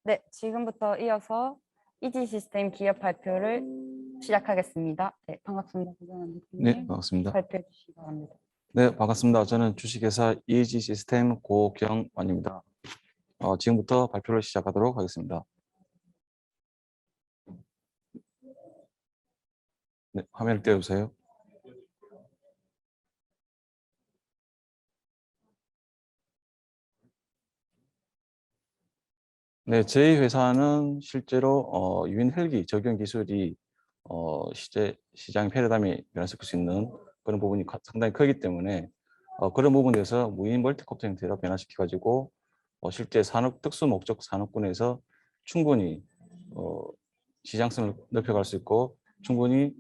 네, 지금부터 이어서 이지 시스템 기업 발표를 시작하겠습니다. 네, 반갑습니다. 고정환 네, 대표님. 반갑습니다. 발표해 주시기 바랍니다. 네, 반갑습니다. 저는 주식회사 EG 시스템 고경환입니다. 지금부터 발표를 시작하도록 하겠습니다. 네, 화면을 띄워주세요. 네, 저희 회사는 실제로 유인 헬기 적용 기술이 시장 패러다임에 변화시킬 수 있는 그런 부분이 상당히 크기 때문에 그런 부분에서 무인 멀티콥터 형태로 변화시켜가지고 실제 특수 목적 산업군에서 충분히 시장성을 넓혀갈 수 있고 충분히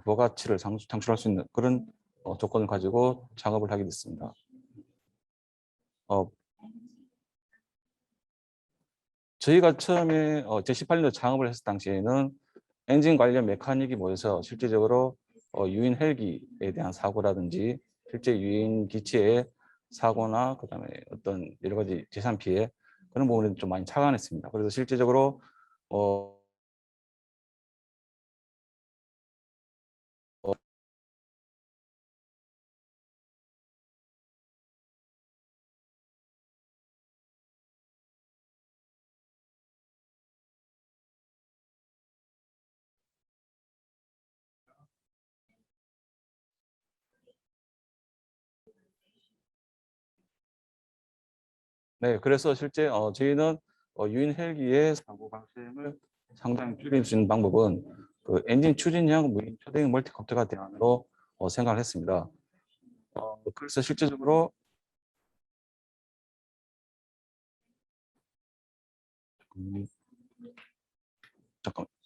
부가가치를 창출할 수 있는 그런 조건을 가지고 작업을 하게 됐습니다. 저희가 처음에 제18년도 창업을 했을 당시에는 엔진 관련 메카닉이 모여서 실제적으로 유인 헬기에 대한 사고라든지 실제 유인 기체의 사고나 그다음에 어떤 여러 가지 재산 피해 그런 부분에 좀 많이 착안했습니다. 그래서 실제적으로 네, 그래서 실제 저희는 유인 헬기의 사고 발생을 상당히 줄일 수 있는 방법은 그 엔진 추진형 무인 초대형 멀티콥터가 대안으로 생각을 했습니다. 그래서 실제적으로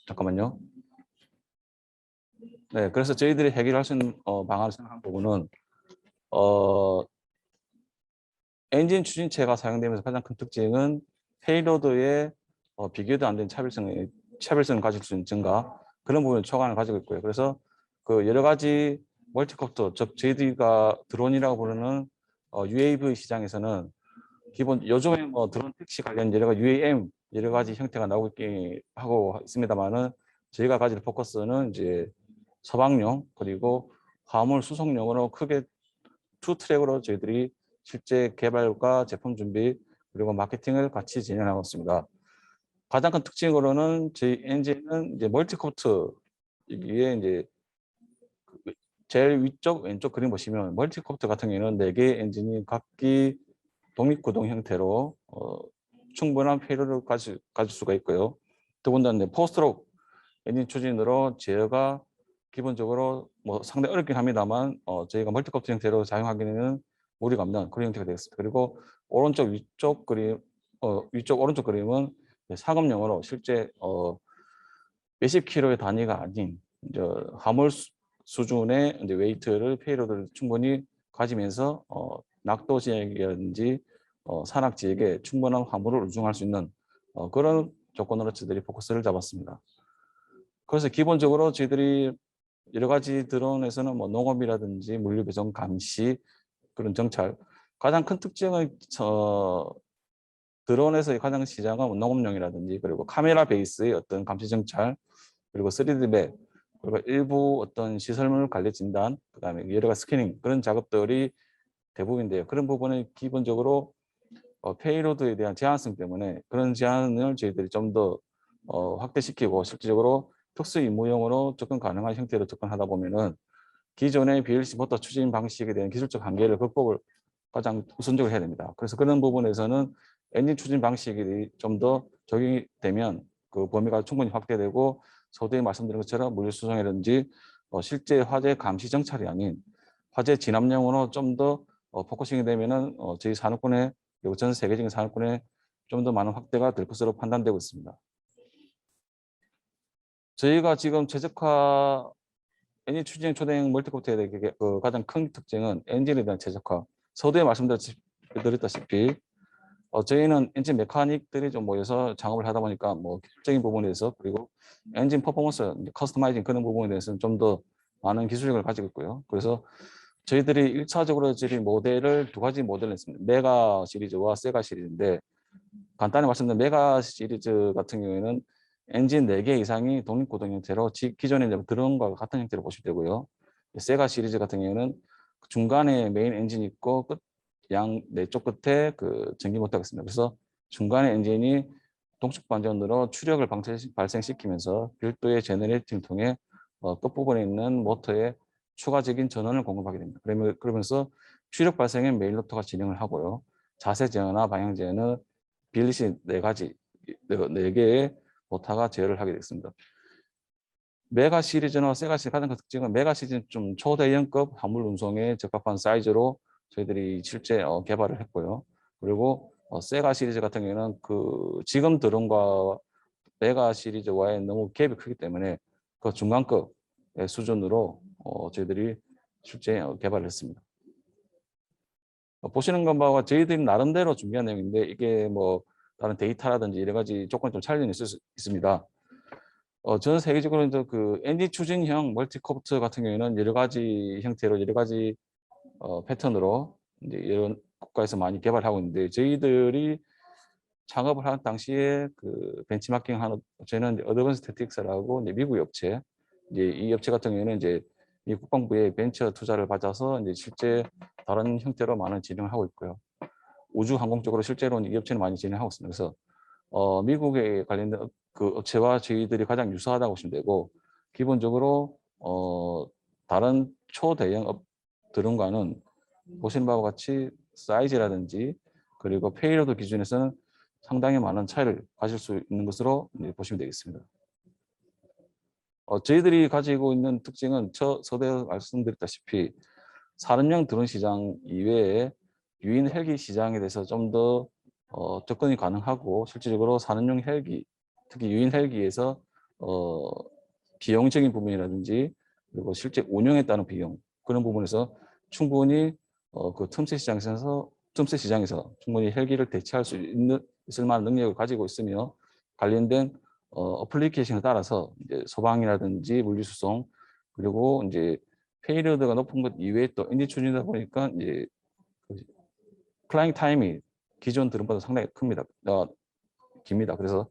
잠깐만요. 네, 그래서 저희들이 해결할 수 있는 방안을 생각한 부분은 엔진 추진체가 사용되면서 가장 큰 특징은 페이로드의 비교도 안 되는 차별성을 가질 수 있는 증가 그런 부분 초과를 가지고 있고요. 그래서 그 여러 가지 멀티콥터, 즉 저희들가 드론이라고 부르는 UAV 시장에서는 기본 요즘에 뭐 드론 택시 관련 여러 가지 UAM 여러 가지 형태가 나오고 있긴 하고 있습니다만은 저희가 가질 포커스는 이제 서방용 그리고 화물 수송용으로 크게 투 트랙으로 저희들이 실제 개발과 제품 준비 그리고 마케팅을 같이 진행하고 있습니다. 가장 큰 특징으로는 저희 엔진은 이제 멀티콥터 이게 이제 제일 위쪽 왼쪽 그림 보시면 멀티콥터 같은 경우에는 4개의 엔진이 각기 독립구동 형태로 충분한 페이로드를 가질 수가 있고요. 더군다나 포스트록 엔진 추진으로 제어가 기본적으로 뭐 상당히 어렵긴 합니다만 저희가 멀티콥터 형태로 사용하기에는 무리가 없는 그런 형태가 되겠습니다. 그리고 오른쪽 위쪽 그림 위쪽 오른쪽 그림은 상업용으로 실제 몇십 킬로의 단위가 아닌 이제 화물 수준의 이제 웨이트를 페이로드를 충분히 가지면서 낙도 지역이라든지 산악 지역에 충분한 화물을 운송할 수 있는 그런 조건으로 저희들이 포커스를 잡았습니다. 그래서 기본적으로 저희들이 여러 가지 드론에서는 뭐 농업이라든지 물류 배송 감시 그런 정찰 가장 큰 특징은 드론에서의 가장 시장은 농업용이라든지 그리고 카메라 베이스의 어떤 감시 정찰 그리고 3D 맵 그리고 일부 어떤 시설물 관리 진단 그다음에 여러 가지 스캐닝 그런 작업들이 대부분인데요. 그런 부분은 기본적으로 페이로드에 대한 제한성 때문에 그런 제한을 저희들이 좀 더 확대시키고 실질적으로 특수 임무용으로 접근 가능한 형태로 접근하다 보면은 기존의 BLC 모터 추진 방식에 대한 기술적 한계를 극복을 가장 우선적으로 해야 됩니다. 그래서 그런 부분에서는 엔진 추진 방식이 좀 더 적용이 되면 그 범위가 충분히 확대되고 서두에 말씀드린 것처럼 물류 수송이라든지 실제 화재 감시 정찰이 아닌 화재 진압용으로 좀 더 포커싱이 되면은 저희 산업군의 그리고 전 세계적인 산업군에 좀 더 많은 확대가 될 것으로 판단되고 있습니다. 저희가 지금 최적화 엔진 추진 초대형 멀티콥터에 대해 그 가장 큰 특징은 엔진에 대한 최적화. 서두에 말씀드렸다시피 저희는 엔진 메카닉들이 좀 모여서 작업을 하다 보니까 뭐 기술적인 부분에 대해서 그리고 엔진 퍼포먼스, 커스터마이징 그런 부분에 대해서는 좀 더 많은 기술력을 가지고 있고요. 그래서 저희들이 1차적으로 저희 모델을 두 가지 모델을 했습니다. 메가 시리즈와 세가 시리즈인데 간단히 말씀드리면 메가 시리즈 같은 경우에는 엔진 4개 이상이 독립구동 형태로 기존의 드론과 같은 형태로 보시면 되고요. 세가 시리즈 같은 경우에는 중간에 메인 엔진이 있고 양 4쪽 끝에 그 전기 모터가 있습니다. 그래서 중간에 엔진이 동축 반전으로 추력을 발생시키면서 별도의 제너레이팅을 통해 끝부분에 있는 모터에 추가적인 전원을 공급하게 됩니다. 그러면서 추력 발생에 메인 로터가 진행을 하고요. 자세 제어나 방향 제어는 빌릿이 4가지, 4개의 모터가 제어를 하게 됐습니다. 메가 시리즈나 세가 시리즈 가장 큰 특징은 메가 시리즈는 좀 초대형급 화물 운송에 적합한 사이즈로 저희들이 실제 개발을 했고요. 그리고 세가 시리즈 같은 경우에는 그 지금 드론과 메가 시리즈와의 너무 갭이 크기 때문에 그 중간급의 수준으로 저희들이 실제 개발을 했습니다. 보시는 것과 저희들이 나름대로 준비한 내용인데 이게 뭐 다른 데이터라든지 여러 가지 조건이 좀 차이는 있을 수 있습니다. 전 세계적으로 이제 그 엔진 추진형 멀티코프터 같은 경우에는 여러 가지 형태로 여러 가지 패턴으로 이제 이런 국가에서 많이 개발하고 있는데 저희들이 창업을 한 당시에 그 벤치마킹 하는 업체는 어드밴스 스태틱스라고 이제 미국 업체, 이제 이 업체 같은 경우에는 이제 미 국방부의 벤처 투자를 받아서 이제 실제 다른 형태로 많은 진행을 하고 있고요. 우주 항공 쪽으로 실제로는 이 업체는 많이 진행하고 있습니다. 그래서 미국에 관련된 그 업체와 저희들이 가장 유사하다고 보시면 되고 기본적으로 다른 초대형 드론과는 보시는 바와 같이 사이즈라든지 그리고 페이로드 기준에서는 상당히 많은 차이를 가질 수 있는 것으로 보시면 되겠습니다. 저희들이 가지고 있는 특징은 서두에 말씀드렸다시피 산업용 드론 시장 이외에 유인 헬기 시장에 대해서 좀 더 접근이 가능하고 실질적으로 산업용 헬기, 특히 유인 헬기에서 비용적인 부분이라든지 그리고 실제 운영에 따른 비용 그런 부분에서 충분히 그 틈새 시장에서 충분히 헬기를 대체할 수 있을 만한 능력을 가지고 있으며 관련된 어플리케이션에 따라서 이제 소방이라든지 물리수송 그리고 이제 페이로드가 높은 것 이외에 또 엔진 추진이다 보니까 이제 플라잉 타임이 기존 드론보다 상당히 깁니다. 그래서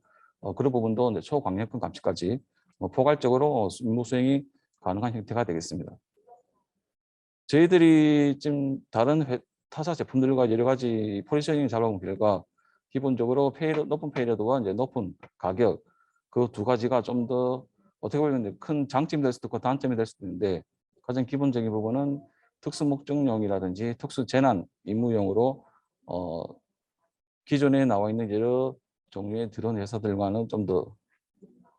그런 부분도 이제 초광역근 감지까지 포괄적으로 임무 수행이 가능한 형태가 되겠습니다. 저희들이 지금 다른 타사 제품들과 여러 가지 포지셔닝 잡아본 결과 기본적으로 높은 페이로드와 이제 높은 가격 그 두 가지가 좀 더 어떻게 보면 큰 장점이 될 수도 있고 단점이 될 수도 있는데 가장 기본적인 부분은 특수 목적용이라든지 특수 재난 임무용으로 기존에 나와 있는 여러 종류의 드론 회사들과는 좀 더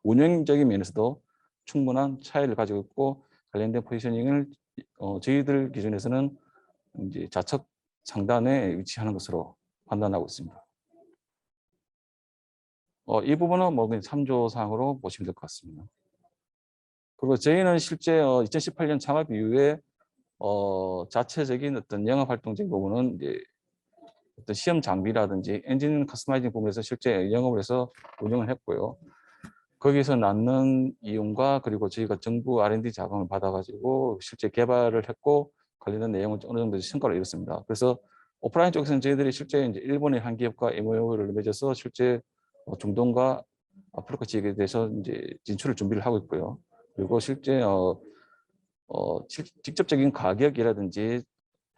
운영적인 면에서도 충분한 차이를 가지고 있고 관련된 포지셔닝을 저희들 기준에서는 이제 좌측 상단에 위치하는 것으로 판단하고 있습니다. 이 부분은 뭐 그냥 참조사항으로 보시면 될 것 같습니다. 그리고 저희는 실제 2018년 창업 이후에 자체적인 어떤 영업 활동적인 부분은 이제 어떤 시험 장비라든지 엔진 커스터마이징 부분에서 실제 영업을 해서 운영을 했고요. 거기서 낳는 이윤과 그리고 저희가 정부 R&D 자금을 받아가지고 실제 개발을 했고 관련된 내용은 어느 정도 성과를 이뤘습니다. 그래서 오프라인 쪽에서는 저희들이 실제 이제 일본의 한 기업과 MOU를 맺어서 실제 중동과 아프리카 지역에 대해서 이제 진출을 준비를 하고 있고요. 그리고 실제 직접적인 가격이라든지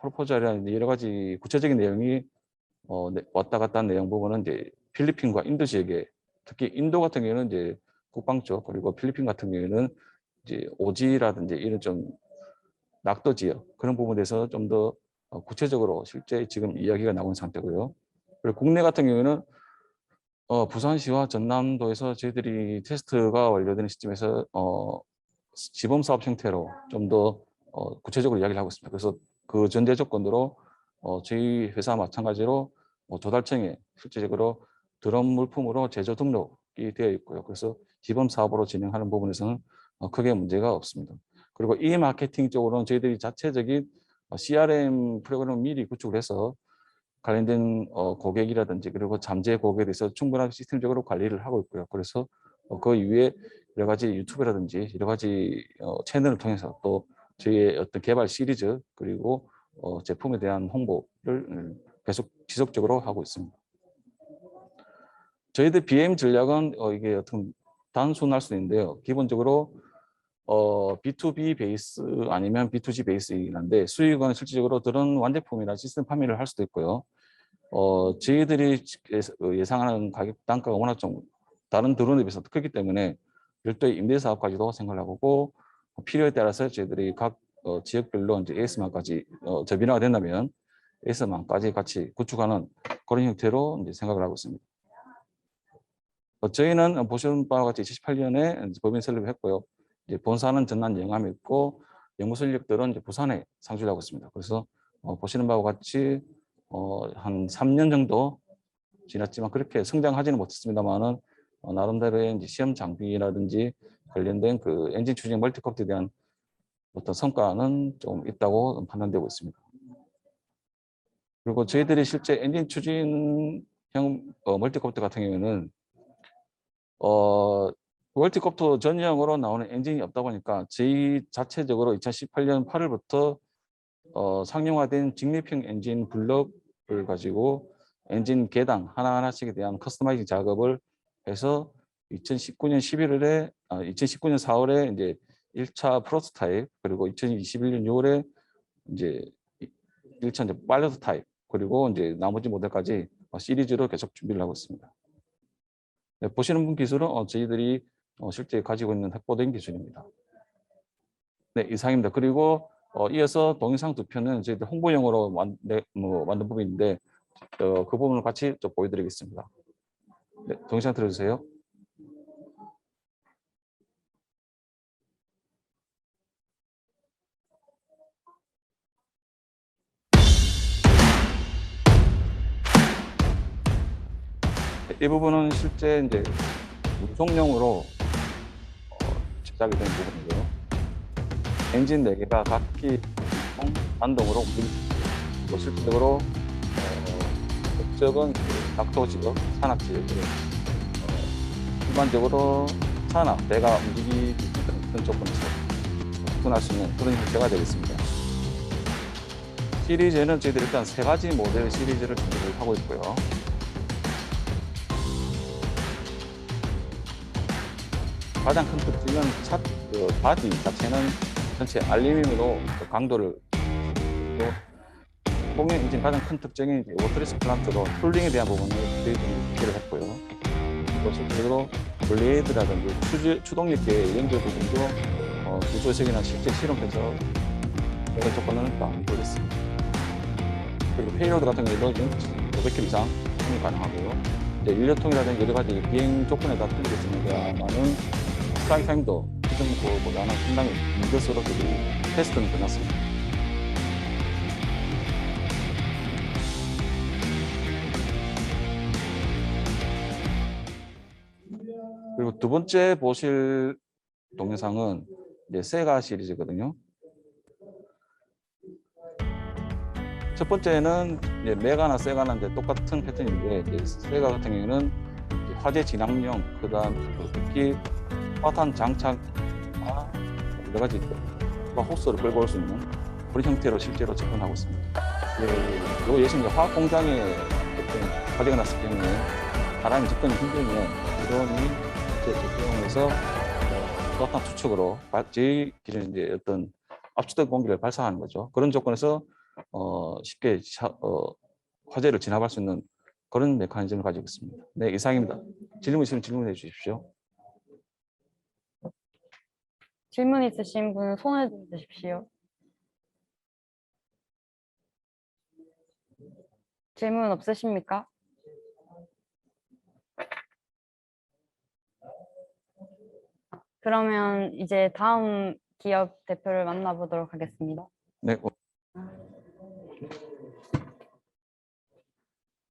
프로포절이라든지 여러 가지 구체적인 내용이 왔다 갔다 한 내용 부분은 이제 필리핀과 인도 지역에 특히 인도 같은 경우에는 이제 국방 쪽 그리고 필리핀 같은 경우에는 이제 오지라든지 이런 좀 낙도 지역 그런 부분에서 좀 더 구체적으로 실제 지금 이야기가 나온 상태고요. 그리고 국내 같은 경우에는 부산시와 전남도에서 저희들이 테스트가 완료되는 시점에서 시범 사업 형태로 좀 더 구체적으로 이야기를 하고 있습니다. 그래서 그 전제 조건으로 저희 회사 마찬가지로 조달청에 실질적으로 드론 물품으로 제조 등록이 되어 있고요. 그래서 시범 사업으로 진행하는 부분에서는 크게 문제가 없습니다. 그리고 이 마케팅 쪽으로는 저희들이 자체적인 CRM 프로그램을 미리 구축을 해서 관련된 고객이라든지 그리고 잠재 고객에 대해서 충분한 시스템적으로 관리를 하고 있고요. 그래서 그 이후에 여러 가지 유튜브라든지 여러 가지 채널을 통해서 또 저희의 어떤 개발 시리즈 그리고 제품에 대한 홍보를 계속 지속적으로 하고 있습니다. 저희들 BM 전략은 이게 어떤 단순할 수 있는데요. 기본적으로 B2B 베이스 아니면 B2G 베이스이긴 한데 수익은 실질적으로 들은 완제품이나 시스템 판매를 할 수도 있고요. 저희들이 예상하는 가격 단가가 워낙 좀 다른 드론에 비해서 크기 때문에 별도의 임대 사업까지도 생각하고 필요에 따라서 저희들이 각 지역별로 이제 AS만까지 저변화가 된다면 AS만까지 같이 구축하는 그런 형태로 이제 생각을 하고 있습니다. 저희는 보시는 바와 같이 2018년에 법인 설립을 했고요. 이제 본사는 전남 영암에 있고 연구소 인력들은 이제 부산에 상주를 하고 있습니다. 그래서 보시는 바와 같이 한 3년 정도 지났지만 그렇게 성장하지는 못했습니다만은 나름대로의 이제 시험 장비라든지 관련된 그 엔진 추진 멀티컵에 대한 어떤 성과는 좀 있다고 판단되고 있습니다. 그리고 저희들이 실제 엔진 추진형 멀티컵터 같은 경우에는 멀티콥터 전용으로 나오는 엔진이 없다 보니까 저희 자체적으로 2018년 8월부터 상용화된 직립형 엔진 블럭을 가지고 엔진 개당 하나하나씩에 대한 커스터마이징 작업을 해서 2019년 11월에 2019년 4월에 이제 1차 프로토타입 그리고 2021년 6월에 이제 1차 이제 파일럿 타입 그리고 이제 나머지 모델까지 시리즈로 계속 준비를 하고 있습니다. 네, 보시는 분 기술은 저희들이 실제 가지고 있는 확보된 기술입니다. 네, 이상입니다. 그리고 이어서 동영상 두 편은 저희들 홍보용으로 만든 부분인데 그 부분을 같이 좀 보여드리겠습니다. 네, 동영상 들어주세요. 네, 이 부분은 실제 이제 운송용으로 제작이 된 부분이고요. 엔진 4개가 각기 반동으로 움직이고 실질적으로 목적은 낙도 지역, 산악 지역으로 일반적으로 산악, 배가 움직이기 어떤 조건에서 접근할 수 있는 그런 형태가 되겠습니다. 시리즈는 저희들이 일단 3가지 모델 시리즈를 준비를 하고 있고요. 가장 큰 특징은 그 바디 자체는 전체 알루미늄으로 강도를 공용 엔진 가장 큰 특징이 워터리스 플란트로 쿨링에 대한 부분을 기대를 했고요. 또 실제로 블레이드라든지 추동력계 연결 부분도 구조석이나 실제 실험에서 이런 조건을 다 보였습니다. 그리고 페이로드 같은 경우도 500km 이상 충분히 가능하고요. 인력통이라든지 여러 가지 비행 조건에 따라 틀리겠습니다만은 플라이 타임도 기존 거보다는 상당히 긴 것으로 테스트는 끝났습니다. 그리고 두 번째 보실 동영상은 이제 세가 시리즈거든요. 첫 번째는 이제 메가나 세가나 이제 똑같은 패턴인데 이제 세가 같은 경우에는 화재 진압용 그다음 특히 화탄 장착과 여러 가지 호스를 끌고 올 수 있는 그런 형태로 실제로 접근하고 있습니다. 요 예시는 화학 공장에 화재가 났을 경우에 사람이 접근이 힘들면 드론이 적용해서 화탄 추측으로 저희 기존에 이제 어떤 압축된 공기를 발사하는 거죠. 그런 조건에서 쉽게 화재를 진압할 수 있는 그런 메커니즘을 가지고 있습니다. 네, 이상입니다. 질문 있으면 질문해 주십시오. 질문 있으신 분은 손을 들어주십시오. 질문 없으십니까? 그러면 이제 다음 기업 대표를 만나보도록 하겠습니다. 네.